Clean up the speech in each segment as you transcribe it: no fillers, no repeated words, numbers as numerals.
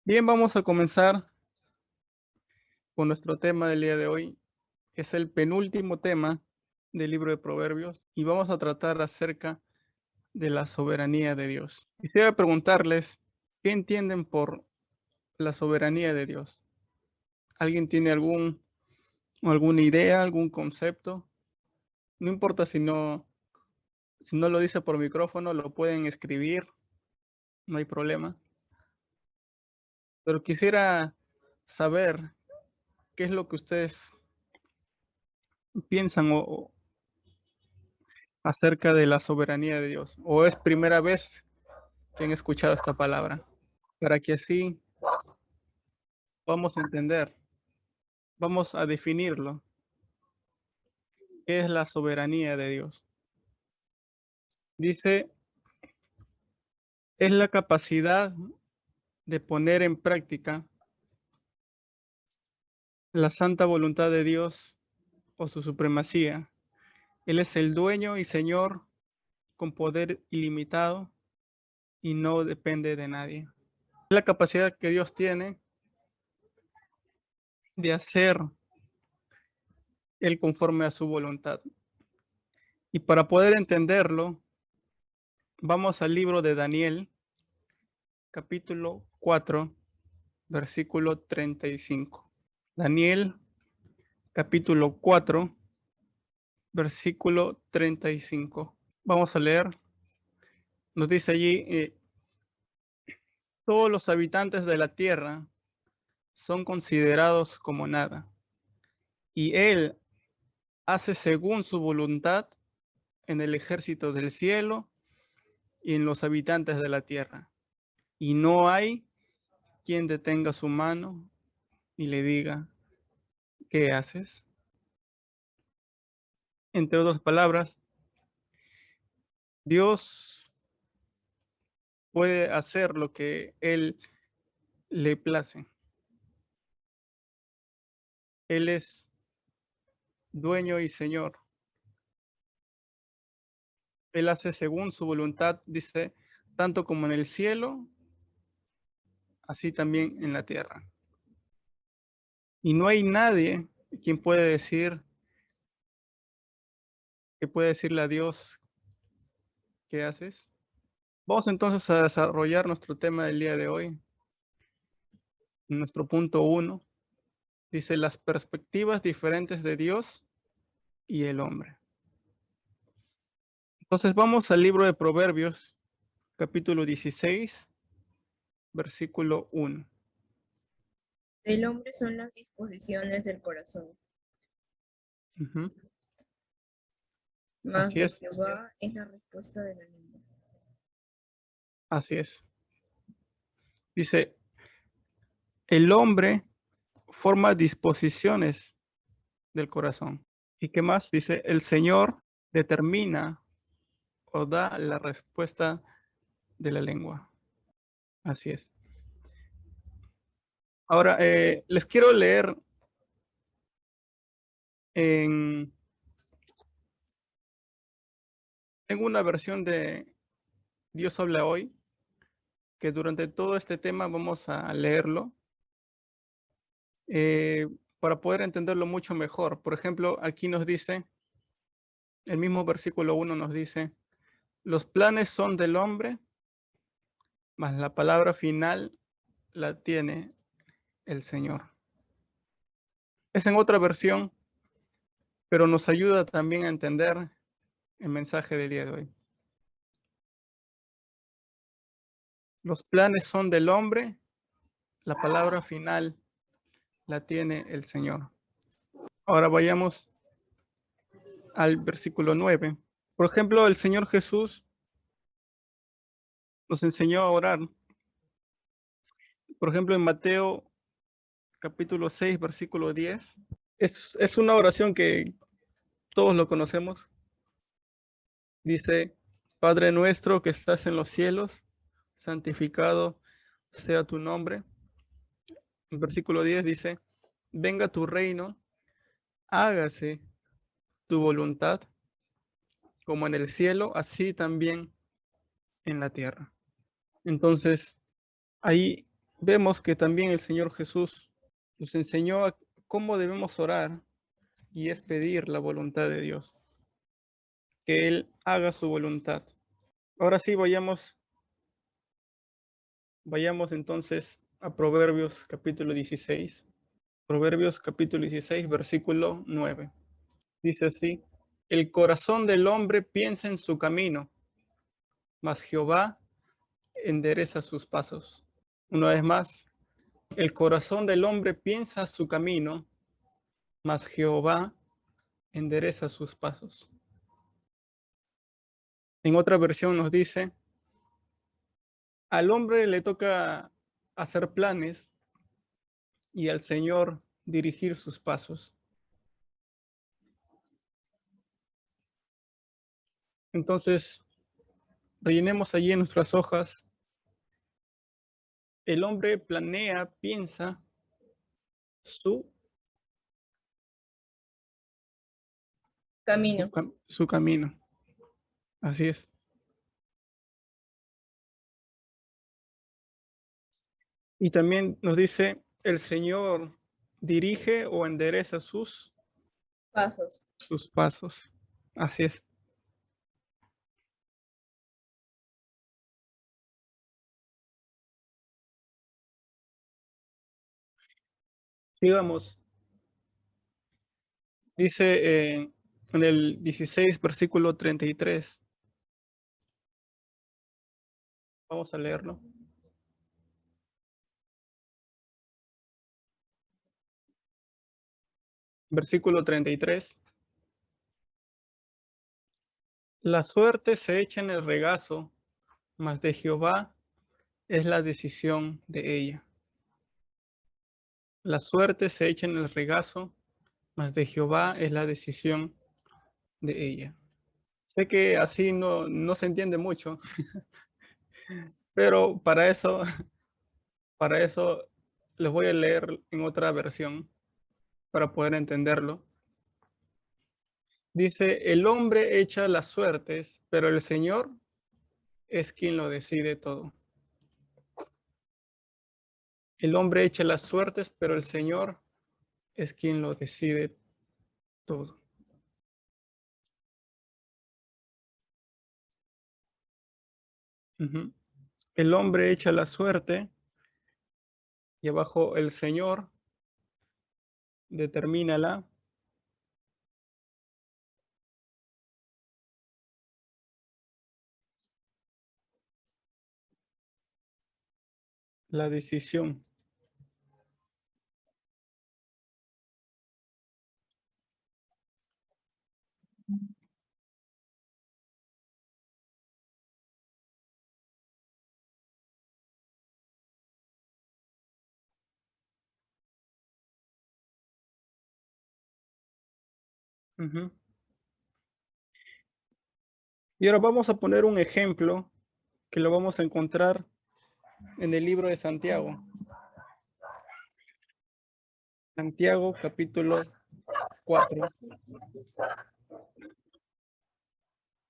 Bien, vamos a comenzar con nuestro tema del día de hoy. Es el penúltimo tema del libro de Proverbios y vamos a tratar acerca de la soberanía de Dios. Quisiera preguntarles, ¿qué entienden por la soberanía de Dios? ¿Alguien tiene alguna idea, algún concepto? No importa si no lo dice por micrófono, lo pueden escribir, no hay problema. Pero quisiera saber qué es lo que ustedes piensan o acerca de la soberanía de Dios, o es primera vez que han escuchado esta palabra, para que así vamos a entender, vamos a definirlo, qué es la soberanía de Dios. Dice, es la capacidad de poner en práctica la santa voluntad de Dios o su supremacía. Él es el dueño y señor con poder ilimitado y no depende de nadie. Es la capacidad que Dios tiene de hacer él conforme a su voluntad. Y para poder entenderlo, vamos al libro de Daniel, capítulo 4, versículo 35. Daniel, capítulo 4, versículo 35. Vamos a leer. Nos dice allí, todos los habitantes de la tierra son considerados como nada, y él hace según su voluntad en el ejército del cielo y en los habitantes de la tierra. Y no hay quien detenga su mano y le diga, ¿qué haces? Entre otras palabras, Dios puede hacer lo que Él le place. Él es dueño y señor. Él hace según su voluntad, dice, tanto como en el cielo, así también en la tierra. Y no hay nadie quien puede decir, que puede decirle a Dios, ¿qué haces? Vamos entonces a desarrollar nuestro tema del día de hoy. Nuestro punto uno dice las perspectivas diferentes de Dios y el hombre. Entonces vamos al libro de Proverbios, capítulo 16, versículo 1. Del hombre son las disposiciones del corazón, Ujú. mas Así de es, Jehová es la respuesta de la lengua. así es. Dice, el hombre forma disposiciones del corazón. ¿Y qué más? Dice, el Señor determina o da la respuesta de la lengua. Así es. Ahora, les quiero leer en, tengo una versión de Dios habla hoy, que durante todo este tema vamos a leerlo eh, para poder entenderlo mucho mejor. Por ejemplo, aquí nos dice, el mismo versículo 1 nos dice, los planes son del hombre, mas la palabra final la tiene el Señor. Es en otra versión, pero nos ayuda también a entender el mensaje del día de hoy. Los planes son del hombre, la palabra final la tiene el Señor. Ahora vayamos al versículo 9. Por ejemplo, el Señor Jesús nos enseñó a orar. Por ejemplo, en Mateo capítulo 6, versículo 10. Es una oración que todos lo conocemos. Dice, Padre nuestro que estás en los cielos, santificado sea tu nombre. En versículo 10 dice, venga tu reino, hágase tu voluntad, como en el cielo, así también en la tierra. Entonces, ahí vemos que también el Señor Jesús nos enseñó cómo debemos orar, y es pedir la voluntad de Dios, que Él haga su voluntad. Ahora sí, vayamos entonces a Proverbios capítulo 16. Proverbios capítulo 16, versículo 9. Dice así: el corazón del hombre piensa en su camino, mas Jehová endereza sus pasos. Una vez más, el corazón del hombre piensa su camino, mas Jehová endereza sus pasos. En otra versión nos dice: al hombre le toca hacer planes y al Señor dirigir sus pasos. Entonces, rellenemos allí en nuestras hojas: el hombre planea, piensa su, Camino. su camino. Así es. Y también nos dice: el Señor dirige o endereza Pasos. sus pasos. Así es. Sigamos. Dice en el 16, versículo 33. Vamos a leerlo. Versículo 33. La suerte se echa en el regazo, mas de Jehová es la decisión de ella. La suerte se echa en el regazo, mas de Jehová es la decisión de ella. Sé que así no se entiende mucho, pero para eso les voy a leer en otra versión para poder entenderlo. Dice: el hombre echa las suertes, pero el Señor es quien lo decide todo. El hombre echa las suertes, pero el Señor es quien lo decide todo. Ujú. El hombre echa la suerte y abajo el Señor determina la decisión. Ujú. Y ahora vamos a poner un ejemplo que lo vamos a encontrar en el libro de Santiago. Santiago capítulo 4.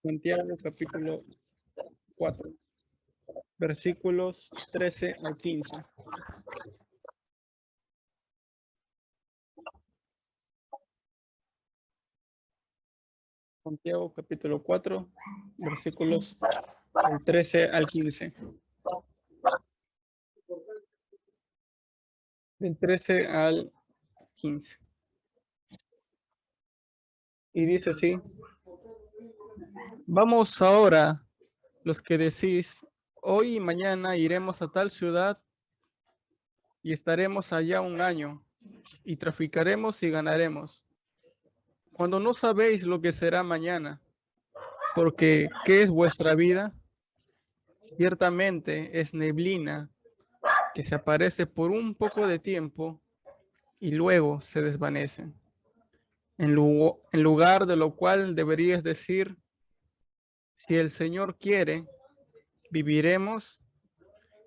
Santiago capítulo 4, versículos 13 al 15. Santiago capítulo 4, versículos del 13 al 15. Del 13 al 15. Y dice así: vamos ahora, los que decís, hoy y mañana iremos a tal ciudad y estaremos allá un año, y traficaremos y ganaremos, cuando no sabéis lo que será mañana, porque ¿qué es vuestra vida? Ciertamente es neblina que se aparece por un poco de tiempo y luego se desvanece. En lugar de lo cual deberías decir: si el Señor quiere, viviremos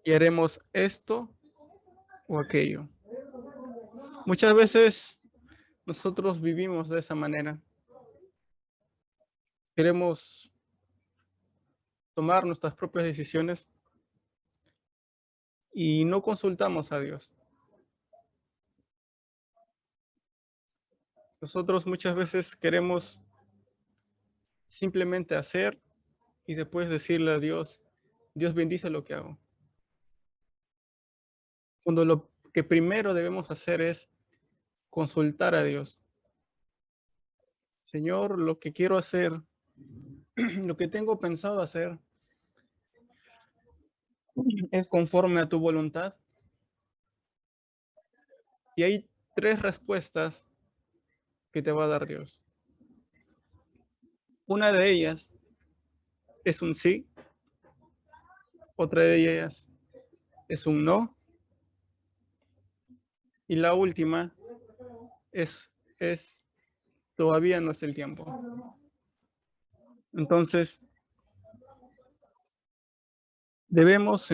y haremos esto o aquello. Muchas veces nosotros vivimos de esa manera. Queremos tomar nuestras propias decisiones y no consultamos a Dios. Nosotros muchas veces queremos simplemente hacer y después decirle a Dios, Dios bendice lo que hago. Cuando lo que primero debemos hacer es consultar a Dios. Señor, lo que quiero hacer, lo que tengo pensado hacer, es conforme a tu voluntad. Y hay tres respuestas que te va a dar Dios. Una de ellas es un sí, otra de ellas es un no, y la última es todavía no es el tiempo. Entonces, debemos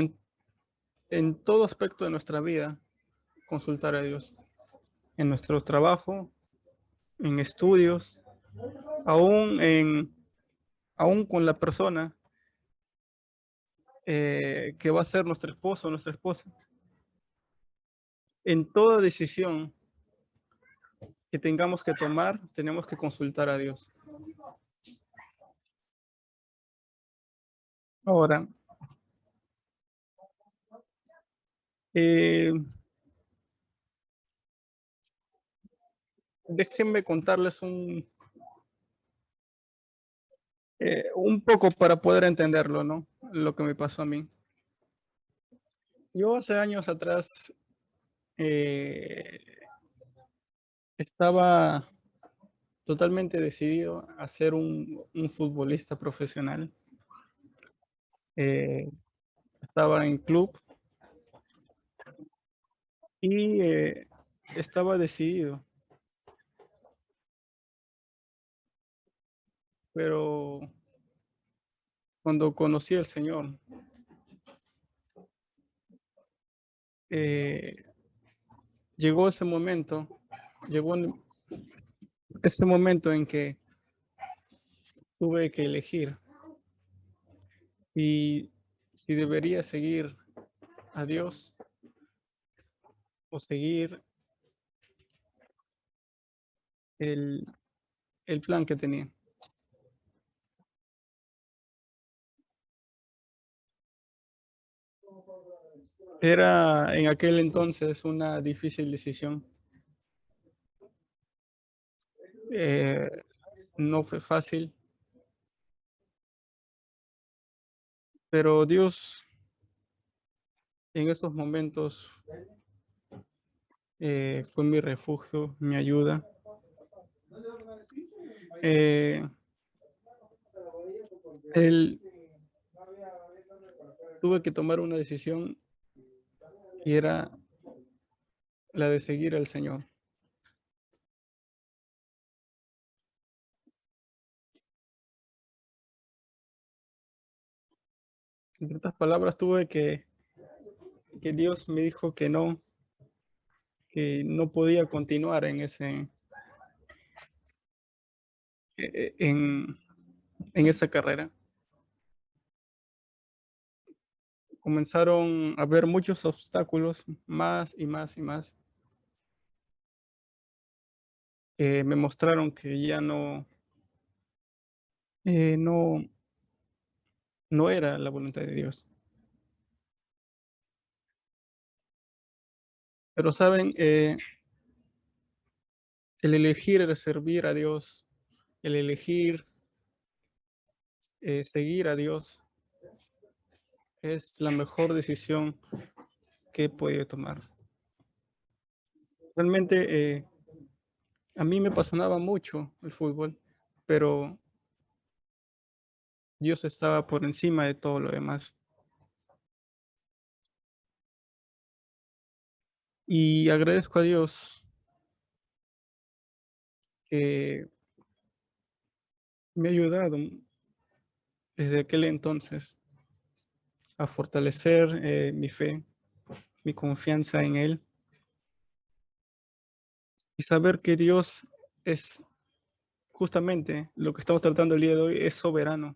en todo aspecto de nuestra vida consultar a Dios, en nuestro trabajo, en estudios, aún, aún con la persona que va a ser nuestro esposo o nuestra esposa. En toda decisión que tengamos que tomar, tenemos que consultar a Dios. Ahora, eh, déjenme contarles un poco para poder entenderlo, ¿no? Lo que me pasó a mí. Yo hace años atrás eh, estaba totalmente decidido a ser un futbolista profesional. Eh, estaba en club y estaba decidido, pero cuando conocí al Señor, eh, llegó ese momento, llegó ese momento en que tuve que elegir y si debería seguir a Dios o seguir el, el plan que tenía. Era en aquel entonces una difícil decisión. Eh, no fue fácil, pero Dios en esos momentos fue mi refugio, mi ayuda. Eh, él tuve que tomar una decisión y era la de seguir al Señor. En otras palabras, tuve que Dios me dijo que no podía continuar en e- en, en esa carrera. Comenzaron a haber muchos obstáculos, más y más y más. Me mostraron que ya no, no era la voluntad de Dios. Pero saben, el elegir el servir a Dios, el elegir seguir a Dios, es la mejor decisión que he podido tomar. Realmente a mí me apasionaba mucho el fútbol, pero Dios estaba por encima de todo lo demás. Y agradezco a Dios que me ha ayudado desde aquel entonces a fortalecer mi fe, mi confianza en Él y saber que Dios es justamente lo que estamos tratando el día de hoy, es soberano.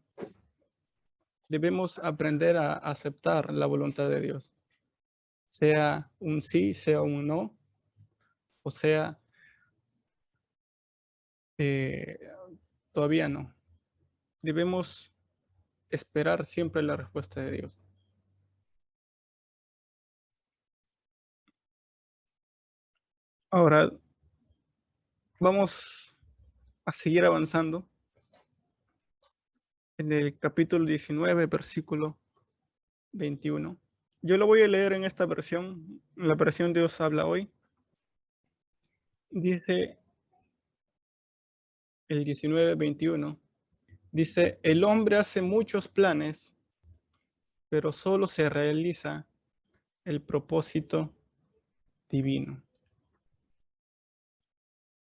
Debemos aprender a aceptar la voluntad de Dios. sea un sí, sea un no, o sea, eh, todavía no. Debemos esperar siempre la respuesta de Dios. Ahora, vamos a seguir avanzando en el capítulo 19, versículo 21. Yo lo voy a leer en esta versión, la versión Dios habla hoy. Dice el 19:21. Dice, el hombre hace muchos planes, pero solo se realiza el propósito divino.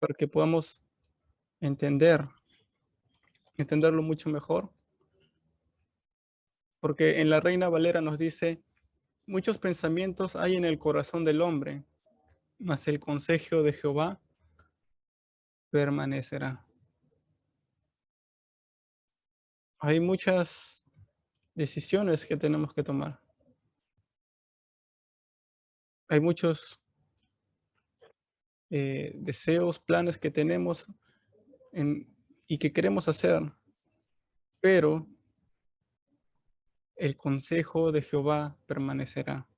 Para que podamos entenderlo mucho mejor. Porque en la Reina Valera nos dice, muchos pensamientos hay en el corazón del hombre, mas el consejo de Jehová permanecerá. Hay muchas decisiones que tenemos que tomar. Hay muchos deseos, planes que tenemos y que queremos hacer, pero el consejo de Jehová permanecerá.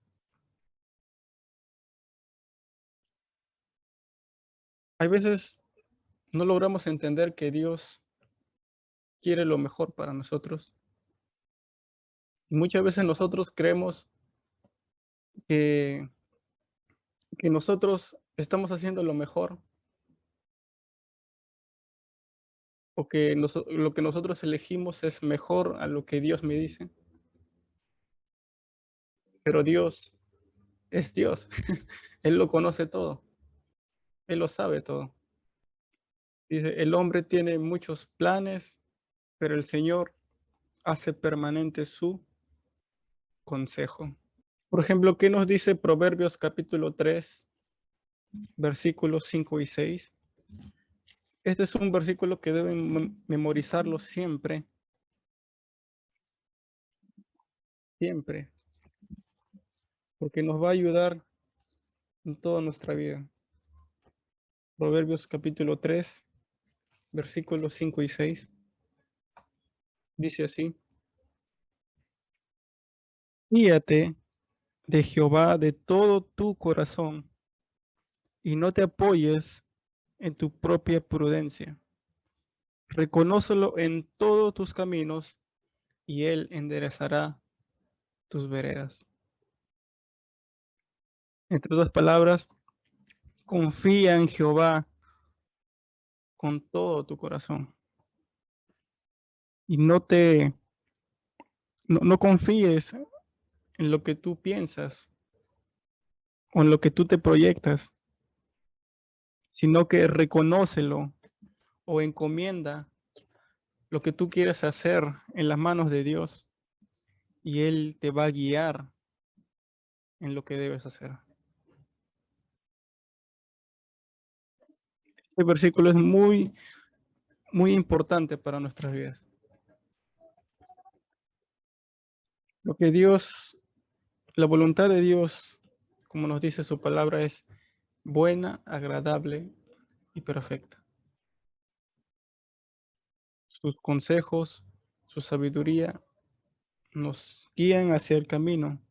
Hay veces no logramos entender que Dios quiere lo mejor para nosotros. Y muchas veces nosotros creemos que, que nosotros estamos haciendo lo mejor o que lo que nosotros elegimos es mejor a lo que Dios me dice. Pero Dios es Dios. Él lo conoce todo. Él lo sabe todo. Dice, el hombre tiene muchos planes, pero el Señor hace permanente su consejo. Por ejemplo, ¿qué nos dice Proverbios capítulo 3, versículos 5 y 6? Este es un versículo que deben memorizarlo siempre, siempre, porque nos va a ayudar en toda nuestra vida. Proverbios capítulo 3, versículos 5 y 6. Dice así, fíate de Jehová de todo tu corazón y no te apoyes en tu propia prudencia. Reconócelo en todos tus caminos y Él enderezará tus veredas. Entre otras palabras, confía en Jehová con todo tu corazón y no confíes en lo que tú piensas o en lo que tú te proyectas, sino que reconócelo o encomienda lo que tú quieres hacer en las manos de Dios y Él te va a guiar en lo que debes hacer. Este versículo es muy, muy importante para nuestras vidas. Lo que Dios, la voluntad de Dios, como nos dice su palabra, es buena, agradable y perfecta. Sus consejos, su sabiduría nos guían hacia el camino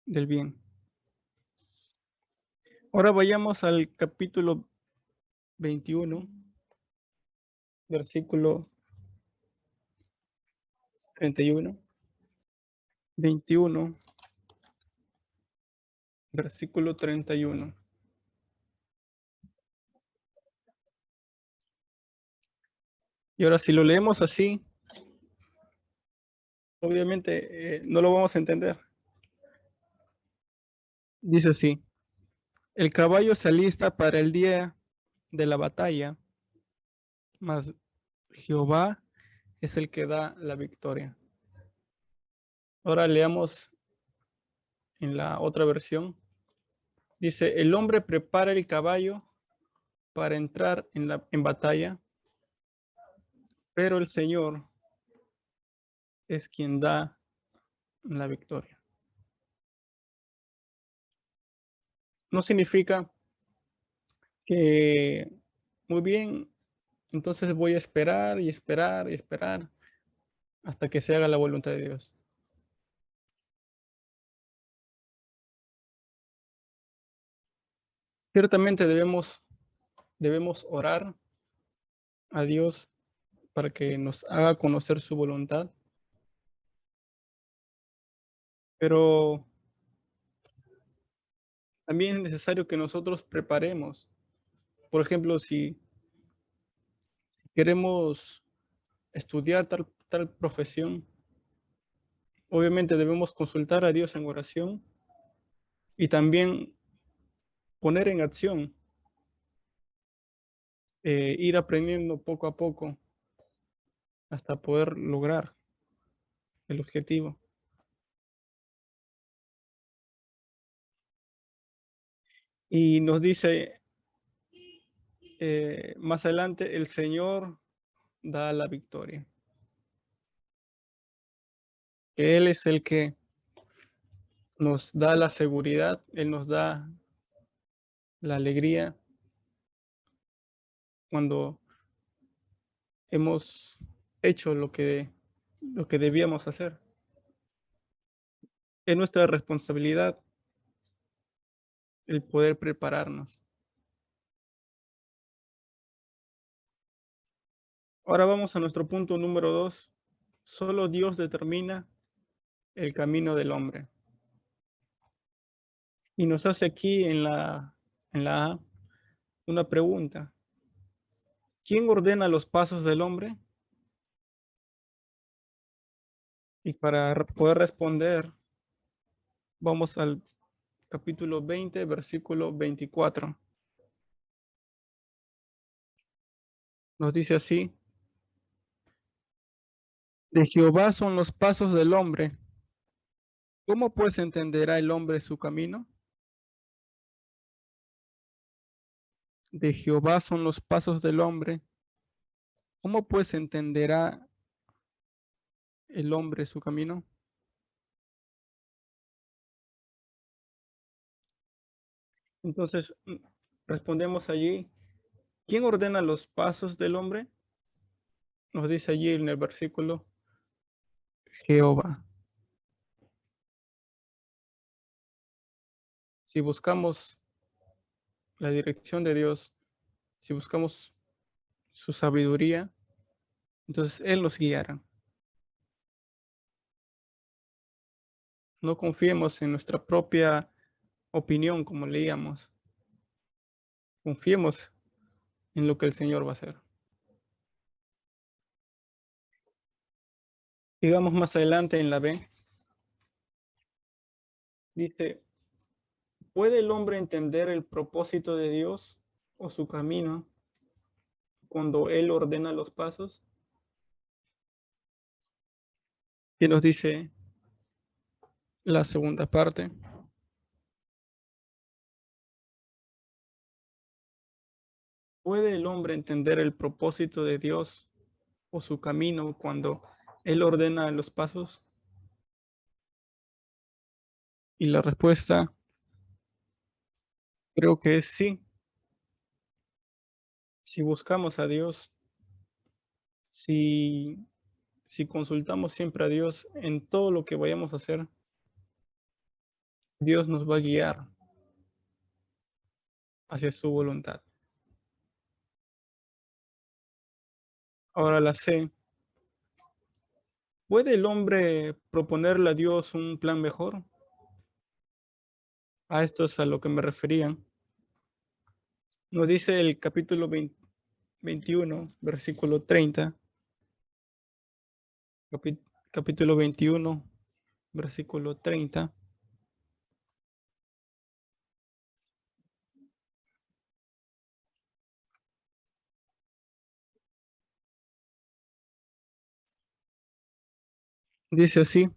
del bien. Ahora vayamos al capítulo 21, versículo 31. 21, versículo 31. Y ahora si lo leemos así, obviamente no lo vamos a entender. Dice así, el caballo se alista para el día de la batalla, mas Jehová es el que da la victoria. Ahora leamos en la otra versión. Dice, el hombre prepara el caballo para entrar en batalla, pero el Señor es quien da la victoria. No significa que, muy bien, entonces voy a esperar y esperar y esperar hasta que se haga la voluntad de Dios. Ciertamente debemos orar a Dios para que nos haga conocer su voluntad, pero también es necesario que nosotros preparemos. Por ejemplo, si queremos estudiar tal profesión, obviamente debemos consultar a Dios en oración y también poner en acción, ir aprendiendo poco a poco hasta poder lograr el objetivo. Y nos dice más adelante, el Señor da la victoria. Él es el que nos da la seguridad, Él nos da la alegría cuando hemos hecho lo que debíamos hacer. Es nuestra responsabilidad el poder prepararnos. Ahora vamos a nuestro punto número 2. Solo Dios determina el camino del hombre. Y nos hace aquí en la A una pregunta. ¿Quién ordena los pasos del hombre? Y para poder responder, vamos al capítulo 20, versículo 24. Nos dice así: de Jehová son los pasos del hombre. ¿Cómo pues entenderá el hombre su camino? De Jehová son los pasos del hombre. ¿Cómo pues entenderá el hombre su camino? Entonces, respondemos allí, ¿quién ordena los pasos del hombre? Nos dice allí en el versículo, Jehová. Si buscamos la dirección de Dios, si buscamos su sabiduría, entonces Él nos guiará. No confiemos en nuestra propia opinión, como leíamos. Confiemos en lo que el Señor va a hacer. Sigamos más adelante en la B. Dice, ¿puede el hombre entender el propósito de Dios o su camino cuando Él ordena los pasos? Y nos dice la segunda parte. ¿Puede el hombre entender el propósito de Dios o su camino cuando Él ordena los pasos? Y la respuesta creo que es sí. Si buscamos a Dios, si, si consultamos siempre a Dios en todo lo que vayamos a hacer, Dios nos va a guiar hacia su voluntad. Ahora la C. ¿Puede el hombre proponerle a Dios un plan mejor? A esto es a lo que me refería. Nos dice el capítulo 21, versículo 30. Capítulo 21, versículo 30. Dice así: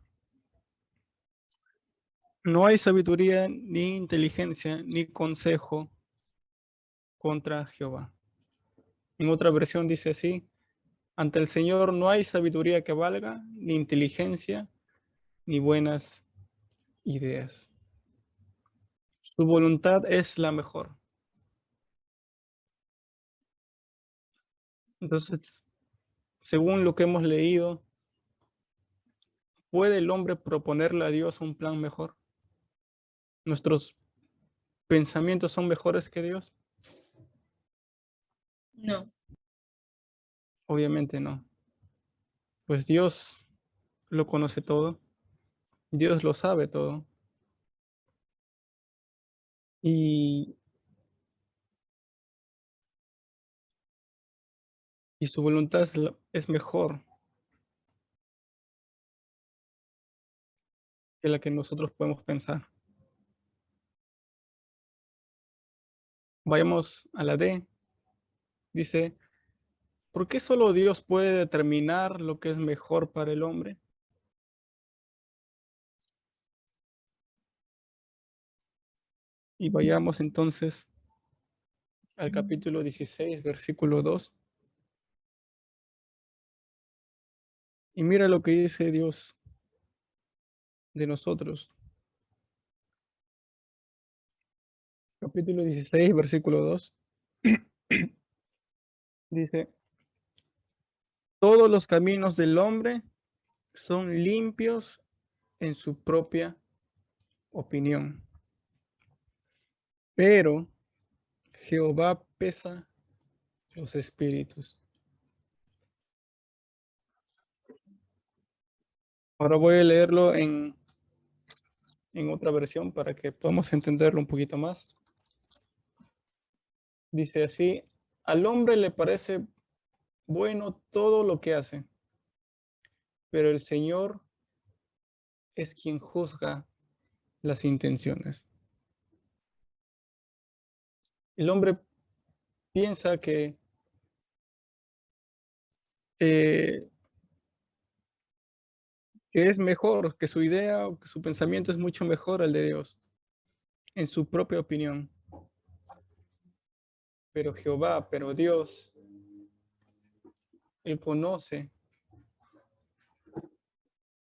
no hay sabiduría, ni inteligencia, ni consejo contra Jehová. En otra versión dice así: ante el Señor no hay sabiduría que valga, ni inteligencia, ni buenas ideas. Su voluntad es la mejor. Entonces, según lo que hemos leído, ¿puede el hombre proponerle a Dios un plan mejor? ¿Nuestros pensamientos son mejores que Dios? No, Obviamente no. Pues Dios lo conoce todo, Dios lo sabe todo. Y, y su voluntad es mejor que la que nosotros podemos pensar. Vayamos a la D. Dice, ¿por qué solo Dios puede determinar lo que es mejor para el hombre? Y vayamos entonces al capítulo 16, versículo 2. Y mira lo que dice Dios de nosotros. Capítulo 16, versículo 2. Dice, todos los caminos del hombre son limpios en su propia opinión, pero Jehová pesa los espíritus. Ahora voy a leerlo en otra versión para que podamos entenderlo un poquito más. Dice así, al hombre le parece bueno todo lo que hace, pero el Señor es quien juzga las intenciones. El hombre piensa eh, que es mejor, que su idea o que su pensamiento es mucho mejor al de Dios, en su propia opinión. Pero Jehová, pero Dios, Él conoce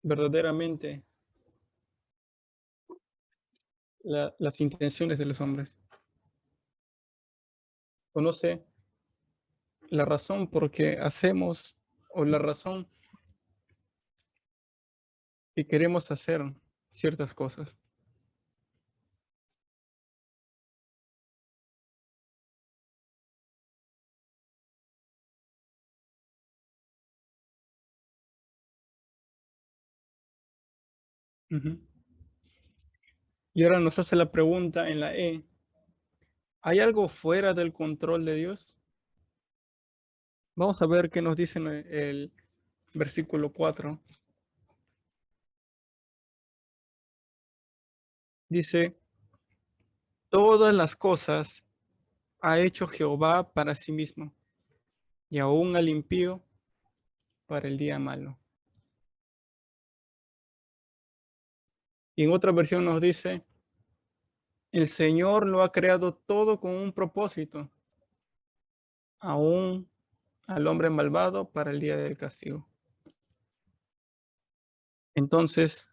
verdaderamente las intenciones de los hombres. Conoce la razón por qué hacemos o la razón que queremos hacer ciertas cosas. Ujú. Y ahora nos hace la pregunta en la E, ¿hay algo fuera del control de Dios? Vamos a ver qué nos dice en el versículo 4. Dice, todas las cosas ha hecho Jehová para sí mismo, y aún al impío para el día malo. Y en otra versión nos dice, el Señor lo ha creado todo con un propósito, aún al hombre malvado para el día del castigo. Entonces,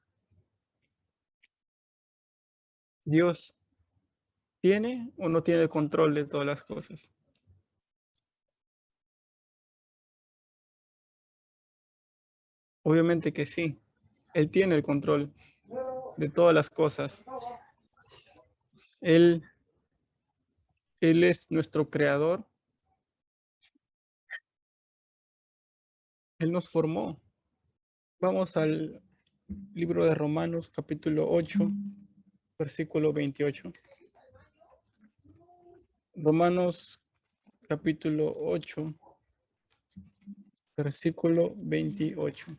¿Dios tiene o no tiene control de todas las cosas? Obviamente que sí. Él tiene el control de todas las cosas. Él, él es nuestro creador. Él nos formó. Vamos al libro de Romanos, capítulo 8, versículo 28. Romanos, capítulo 8, versículo 28.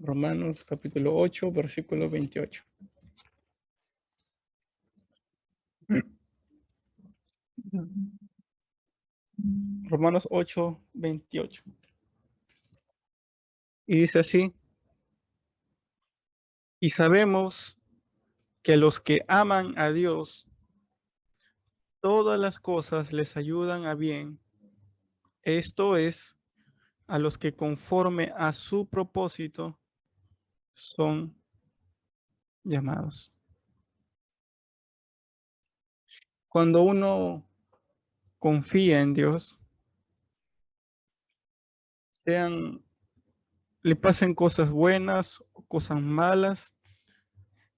Romanos, capítulo 8, versículo 28. Romanos 8, 28. Y dice así, y sabemos que a los que aman a Dios, todas las cosas les ayudan a bien. Esto es, a los que conforme a su propósito son llamados. Cuando uno confía en Dios, le pasen cosas buenas o cosas malas,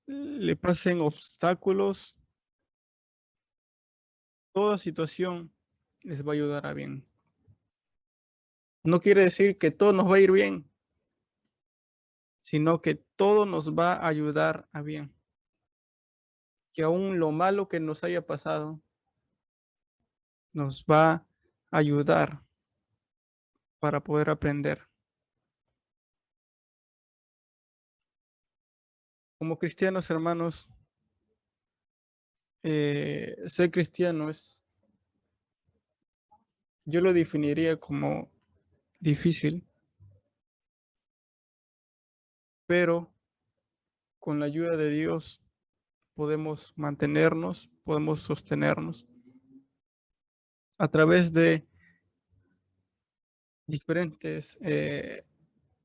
le pasen obstáculos, toda situación les va a ayudar a bien. No quiere decir que todo nos va a ir bien, sino que todo nos va a ayudar a bien. Que aún lo malo que nos haya pasado nos va a ayudar para poder aprender. Como cristianos, hermanos, ser cristiano yo lo definiría como difícil, pero con la ayuda de Dios podemos mantenernos, podemos sostenernos a través de diferentes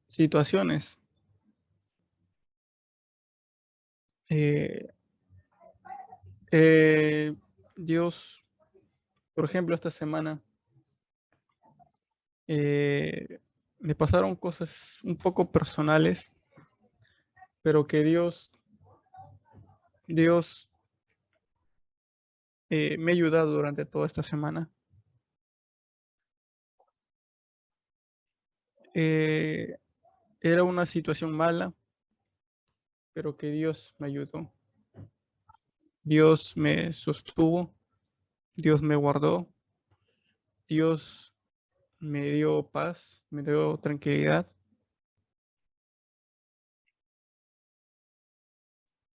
situaciones. Eh, eh, Dios, por ejemplo, esta semana eh, me pasaron cosas un poco personales, pero que Dios me ha ayudado durante toda esta semana. Eh, Era una situación mala, pero que Dios me ayudó. Dios me sostuvo, Dios me guardó, Dios me dio paz, me dio tranquilidad.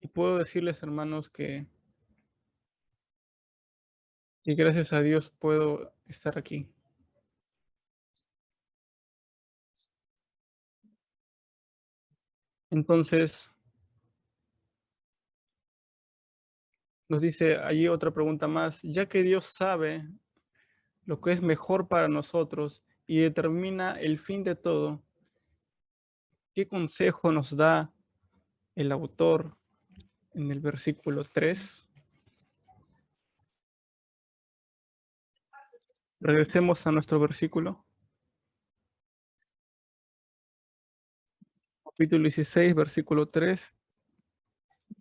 Y puedo decirles, hermanos, que gracias a Dios puedo estar aquí. Entonces, nos dice allí otra pregunta más, ya que Dios sabe lo que es mejor para nosotros y determina el fin de todo, ¿qué consejo nos da el autor en el versículo 3? Regresemos a nuestro versículo, capítulo 16, versículo 3.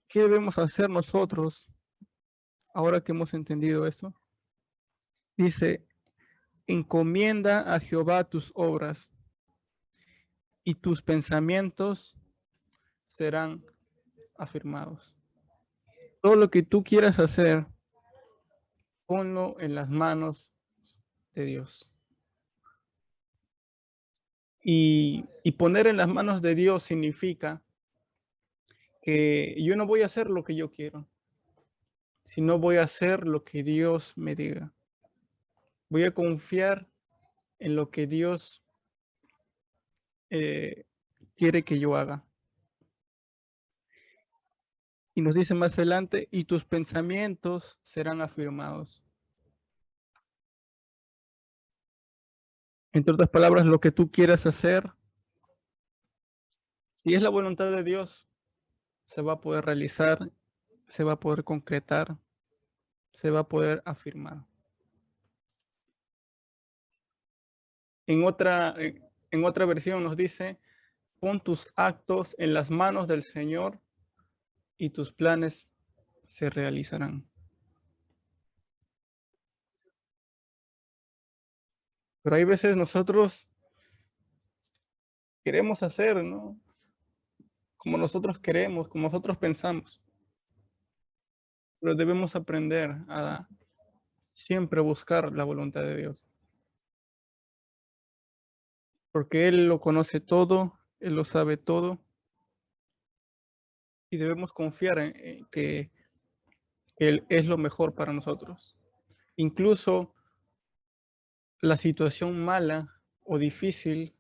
¿Qué debemos hacer nosotros ahora que hemos entendido eso? Dice, encomienda a Jehová tus obras y tus pensamientos serán afirmados. Todo lo que tú quieras hacer, ponlo en las manos de Dios. Y poner en las manos de Dios significa que yo no voy a hacer lo que yo quiero, sino voy a hacer lo que Dios me diga. Voy a confiar en lo que Dios eh, quiere que yo haga. Y nos dice más adelante, y tus pensamientos serán afirmados. Entre otras palabras, lo que tú quieras hacer, si es la voluntad de Dios, se va a poder realizar, se va a poder concretar, se va a poder afirmar. En otra versión nos dice, pon tus actos en las manos del Señor y tus planes se realizarán. Pero hay veces nosotros queremos hacer, ¿no? Como nosotros queremos, como nosotros pensamos. Pero debemos aprender a siempre buscar la voluntad de Dios. Porque Él lo conoce todo, Él lo sabe todo. Y debemos confiar en que Él es lo mejor para nosotros. Incluso la situación mala o difícil,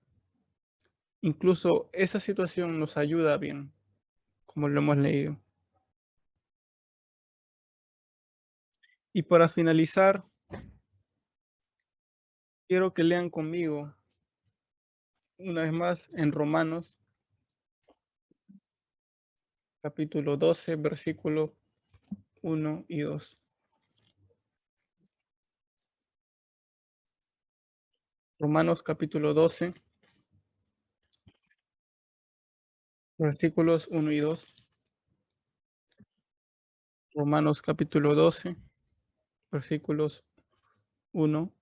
incluso esa situación nos ayuda bien, como lo hemos leído. Y para finalizar, quiero que lean conmigo una vez más en Romanos, capítulo 12, versículo 1 y 2. Romanos capítulo 12, versículos 1 y 2. Romanos capítulo 12, versículos 1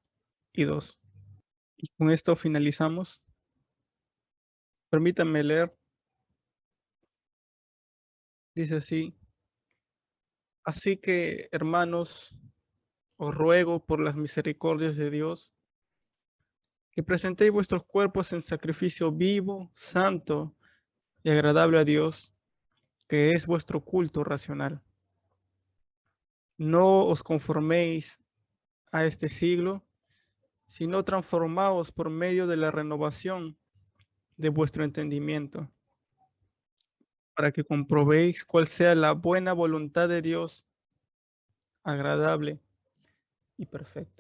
y 2. Y con esto finalizamos. Permítanme leer. Dice así: así que, hermanos, os ruego por las misericordias de Dios que presentéis vuestros cuerpos en sacrificio vivo, santo y agradable a Dios, que es vuestro culto racional. No os conforméis a este siglo, sino transformaos por medio de la renovación de vuestro entendimiento, para que comprobéis cuál sea la buena voluntad de Dios, agradable y perfecta.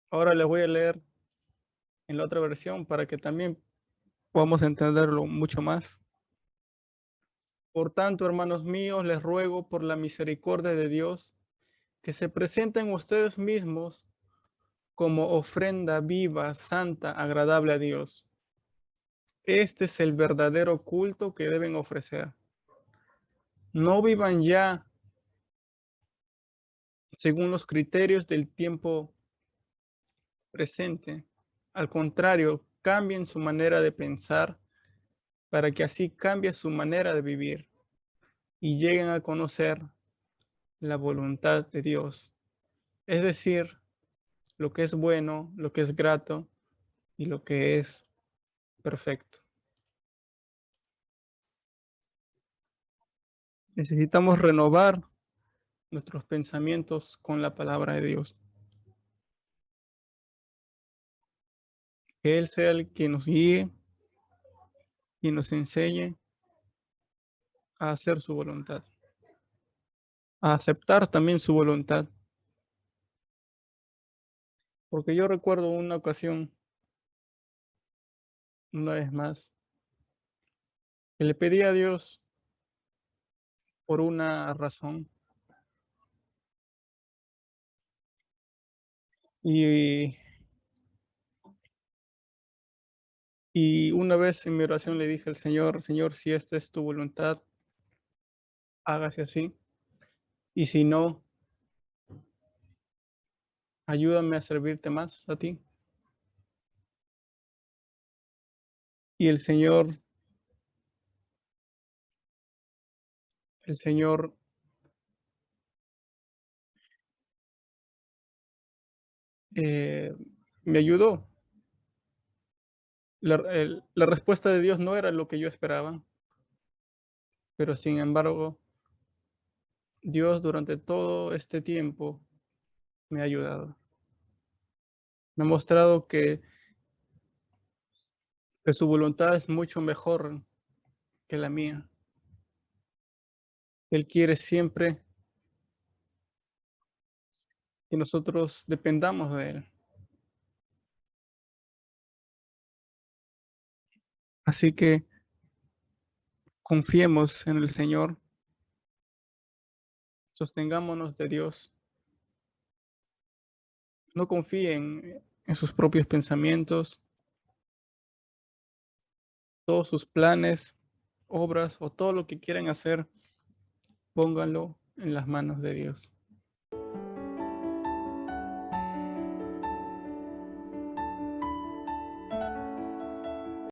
Ahora les voy a leer en la otra versión para que también podamos entenderlo mucho más. Por tanto, hermanos míos, les ruego por la misericordia de Dios que se presenten ustedes mismos como ofrenda viva, santa, agradable a Dios. Este es el verdadero culto que deben ofrecer. No vivan ya según los criterios del tiempo presente. Al contrario, cambien su manera de pensar para que así cambie su manera de vivir y lleguen a conocer la voluntad de Dios. Es decir, lo que es bueno, lo que es grato y lo que es perfecto. Necesitamos renovar nuestros pensamientos con la palabra de Dios. Que Él sea el que nos guíe y nos enseñe a hacer su voluntad, a aceptar también su voluntad. Porque yo recuerdo una ocasión, una vez más, que le pedí a Dios por una razón y, y una vez en mi oración le dije al Señor: Señor, si esta es tu voluntad, hágase así. Y si no, ayúdame a servirte más a ti. Y el Señor eh, me ayudó. La respuesta de Dios no era lo que yo esperaba, pero sin embargo, Dios durante todo este tiempo me ha ayudado. Me ha mostrado que su voluntad es mucho mejor que la mía. Él quiere siempre que nosotros dependamos de Él. Así que confiemos en el Señor, sostengámonos de Dios. No confíen en sus propios pensamientos, todos sus planes, obras o todo lo que quieran hacer, pónganlo en las manos de Dios.